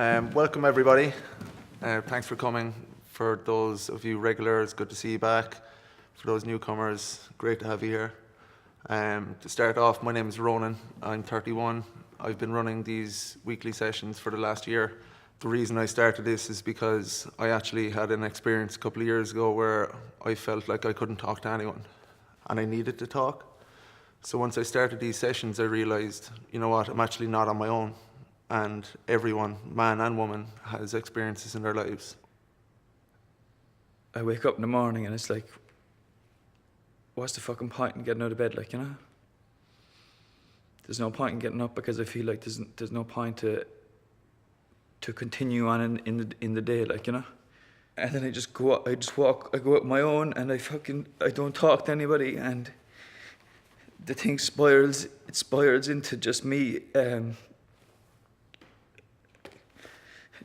Welcome everybody. Thanks for coming. For those of you regulars, good to see you back. For those newcomers, great to have you here. To start off, my name is Ronan. I'm 31. I've been running these weekly sessions for the last year. The reason I started this is because I actually had an experience a couple of years ago where I felt like I couldn't talk to anyone and I needed to talk. So once I started these sessions, I realized, you know what, I'm actually not on my own. And everyone, man and woman, has experiences in their lives. I wake up in the morning and it's like, what's the fucking point in getting out of bed, like, you know? There's no point in getting up because I feel like there's no point to continue on in the day, like, you know? And then I just go out, I go out my own and I don't talk to anybody, and the thing spirals into just me,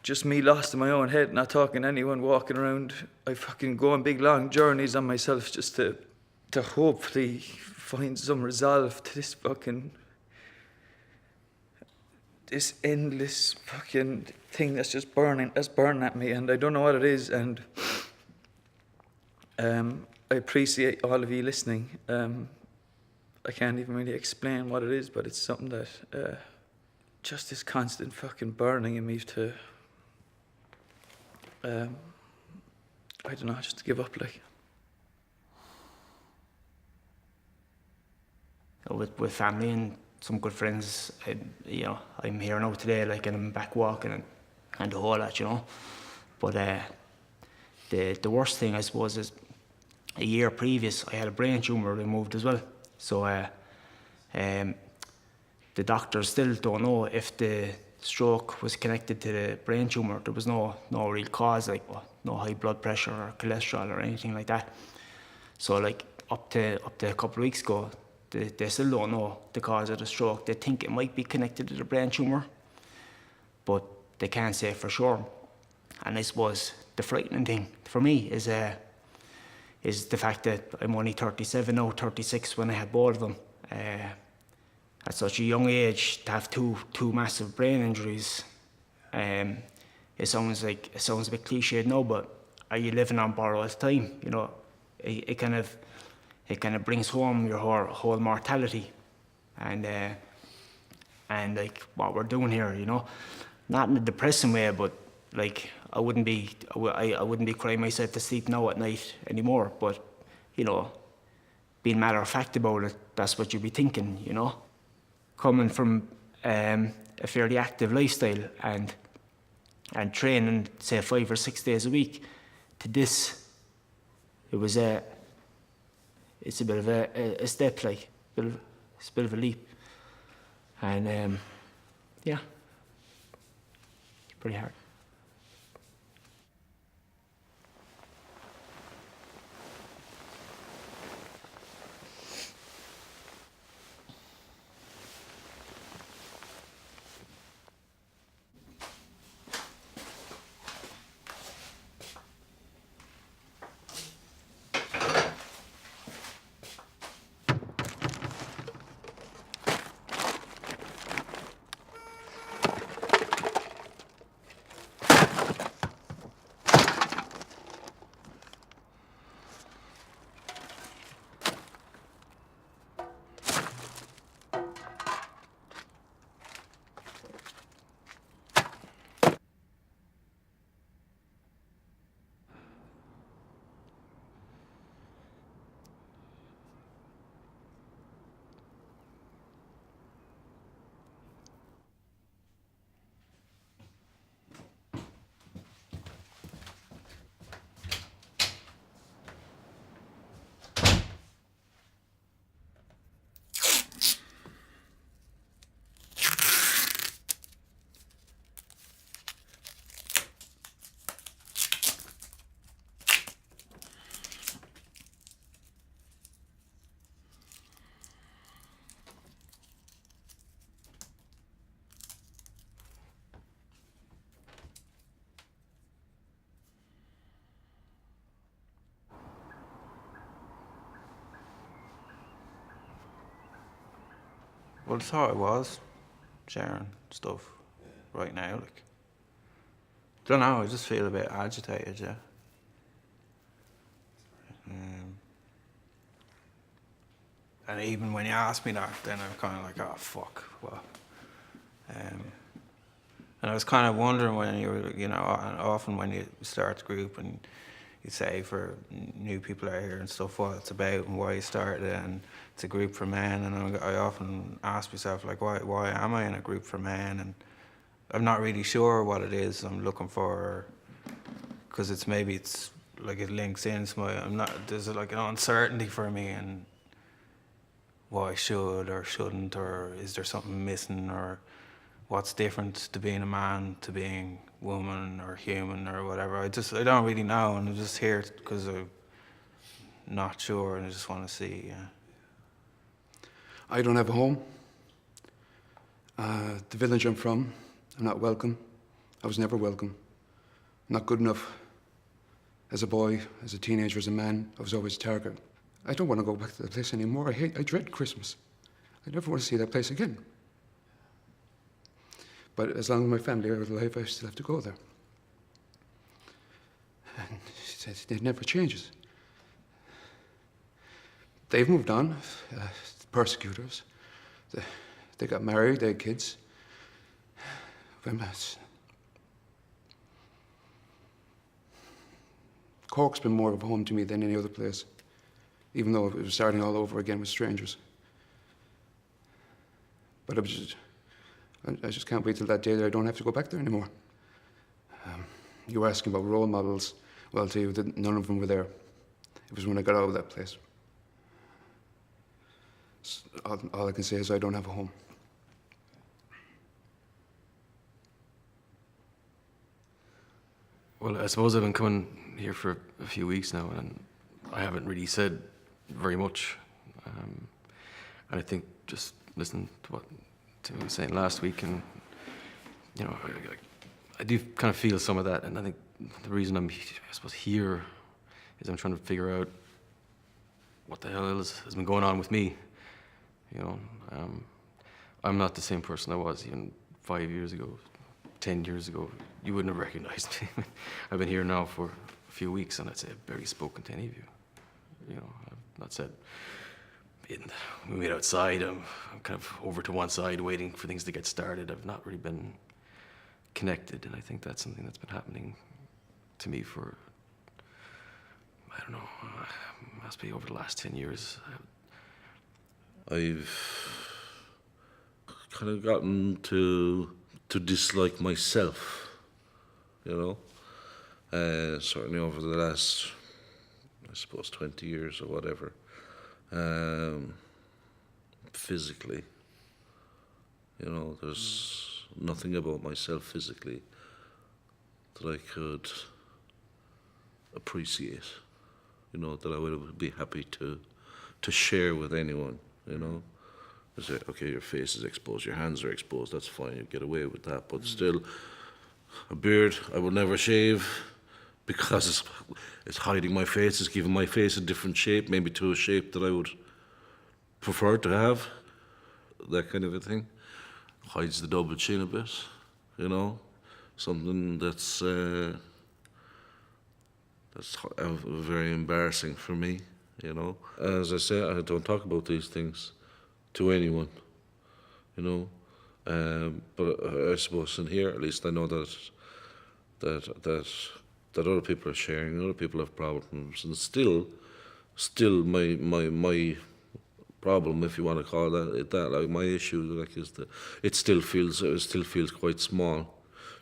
just me lost in my own head, not talking to anyone, walking around. I fucking go on big long journeys on myself just to hopefully find some resolve to this endless fucking thing that's burning at me, and I don't know what it is. And I appreciate all of you listening. I can't even really explain what it is, but it's something that just this constant fucking burning in me to I don't know, just to give up, like. With family and some good friends, I'm here now today, like, and I'm back walking and the whole lot, you know. But the worst thing, I suppose, is a year previous, I had a brain tumour removed as well. So the doctors still don't know if the stroke was connected to the brain tumour. There was no real cause, like no high blood pressure or cholesterol or anything like that. So like up to a couple of weeks ago, they still don't know the cause of the stroke. They think it might be connected to the brain tumour, but they can't say for sure. And I suppose the frightening thing for me is the fact that I'm only 37 now, 36 when I had both of them. At such a young age, to have two massive brain injuries, it sounds a bit cliched now, but are you living on borrowed time? You know, it kind of brings home your whole mortality, and like what we're doing here, you know, not in a depressing way, but like I wouldn't be crying myself to sleep now at night anymore. But you know, being matter of fact about it, that's what you'd be thinking, you know. Coming from a fairly active lifestyle and training, say 5 or 6 days a week, to this, it's a bit of a step, like it's a bit of a leap, and yeah, it's pretty hard. Well, I thought I was sharing stuff right now, like. Don't know, I just feel a bit agitated, yeah. And even when you ask me that, then I'm kind of like, oh, fuck, what? And I was kind of wondering when you were, you know, often when you start the group and you say for new people out here and stuff what it's about and why you started it, and it's a group for men, and I often ask myself, like, why am I in a group for men? And I'm not really sure what it is I'm looking for, because it's like it links in to there's like an uncertainty for me, and what I should or shouldn't, or is there something missing, or what's different to being a man to being woman or human or whatever. I don't really know, and I'm just here because I'm not sure, and I just want to see. Yeah. I don't have a home. The village I'm from, I'm not welcome. I was never welcome. Not good enough. As a boy, as a teenager, as a man, I was always a target. I don't want to go back to that place anymore. I dread Christmas. I never want to see that place again. But as long as my family are alive, I still have to go there. And it never changes. They've moved on, persecutors. They got married, they had kids. Cork's been more of a home to me than any other place, even though it was starting all over again with strangers. But I just can't wait till that day that I don't have to go back there anymore. You were asking about role models. Well, I'll tell you that none of them were there. It was when I got out of that place. All I can say is I don't have a home. Well, I suppose I've been coming here for a few weeks now, and I haven't really said very much. And I think just listening to what Tim was saying last week, and you know, I do kind of feel some of that, and I think the reason I suppose here is I'm trying to figure out what the hell has been going on with me. You know, I'm not the same person I was even 5 years ago, 10 years ago. You wouldn't have recognized me. I've been here now for a few weeks, and I'd say I've barely spoken to any of you. You know, I've not said, we meet outside, I'm kind of over to one side waiting for things to get started. I've not really been connected, and I think that's something that's been happening to me for, I don't know, must be over the last 10 years. I've kind of gotten to dislike myself, you know, certainly over the last, I suppose, 20 years or whatever. Physically, you know, there's nothing about myself physically that I could appreciate, you know, that I would be happy to share with anyone, you know. I say, okay, your face is exposed, your hands are exposed, that's fine, you get away with that, but still, a beard I will never shave because it's hiding my face, it's giving my face a different shape, maybe to a shape that I would prefer to have, that kind of a thing. Hides the double chin a bit, you know, something that's very embarrassing for me, you know. As I say, I don't talk about these things to anyone, you know. But I suppose in here, at least, I know that other people are sharing, other people have problems, and still, my problem, if you want to call that, like my issue, like, is that it still feels quite small,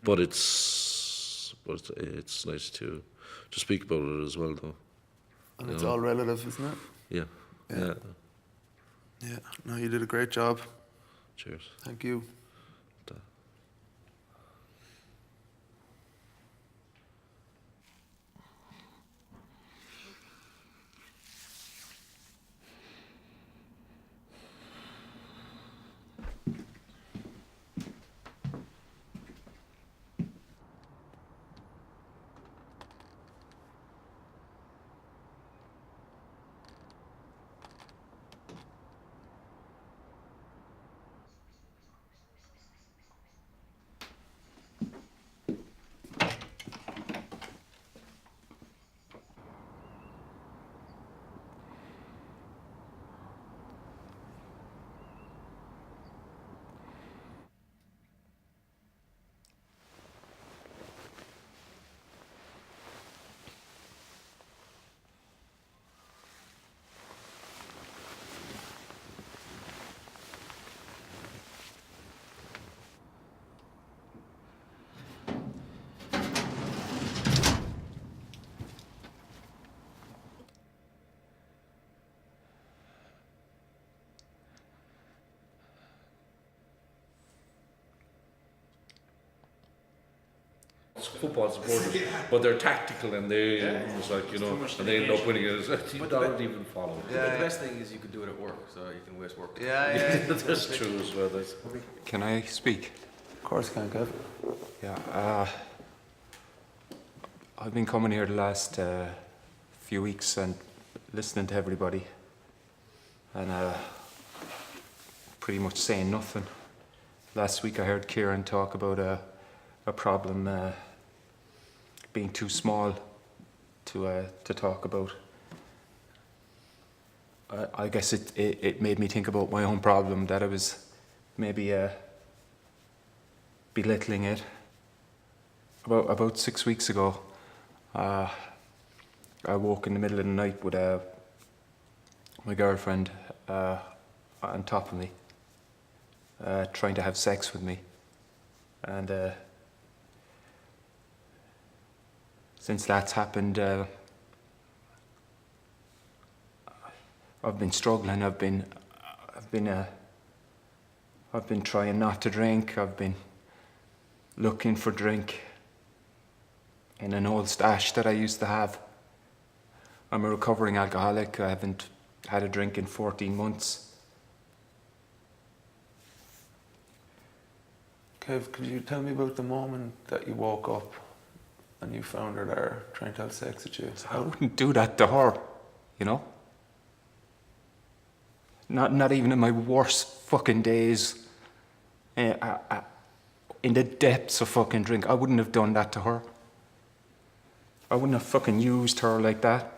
but it's nice to speak about it as well, though. And it's all relative, isn't it? Yeah. Yeah. Yeah. No, you did a great job. Cheers. Thank you. football supporters, but they're tactical and they it's like, you know, and they end up winning it. You don't even follow. But the best thing is you can do it at work, so you can waste work. Yeah. That's true as well. That's, Can I speak? Of course, can Kev. Yeah. I've been coming here the last few weeks and listening to everybody, and pretty much saying nothing. Last week I heard Kieran talk about a problem being too small to talk about. I guess it made me think about my own problem, that I was maybe belittling it. About 6 weeks ago, I woke in the middle of the night with my girlfriend on top of me, trying to have sex with me. And since that's happened, I've been struggling. I've been trying not to drink. I've been looking for drink in an old stash that I used to have. I'm a recovering alcoholic. I haven't had a drink in 14 months. Kev, could you tell me about the moment that you woke up and you found her there trying to have sex with you? I wouldn't do that to her, you know? Not even in my worst fucking days. In the depths of fucking drink, I wouldn't have done that to her. I wouldn't have fucking used her like that.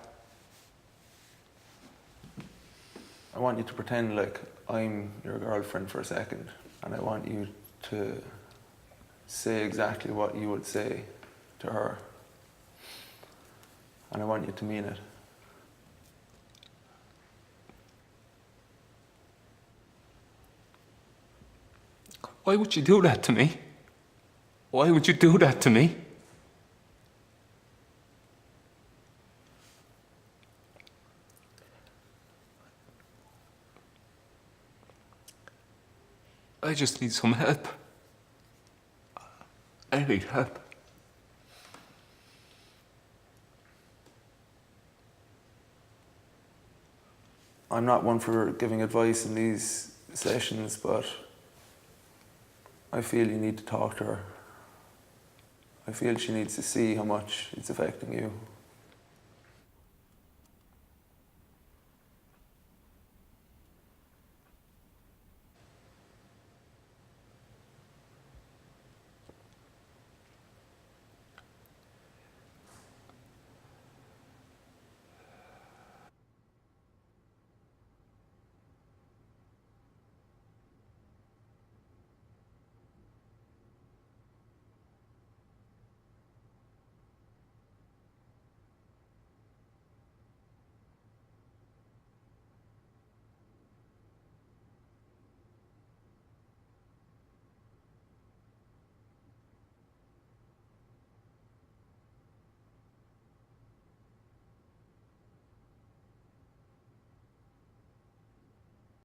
I want you to pretend like I'm your girlfriend for a second, and I want you to say exactly what you would say to her. And I want you to mean it. Why would you do that to me? Why would you do that to me? I just need some help. I need help. I'm not one for giving advice in these sessions, but I feel you need to talk to her. I feel she needs to see how much it's affecting you.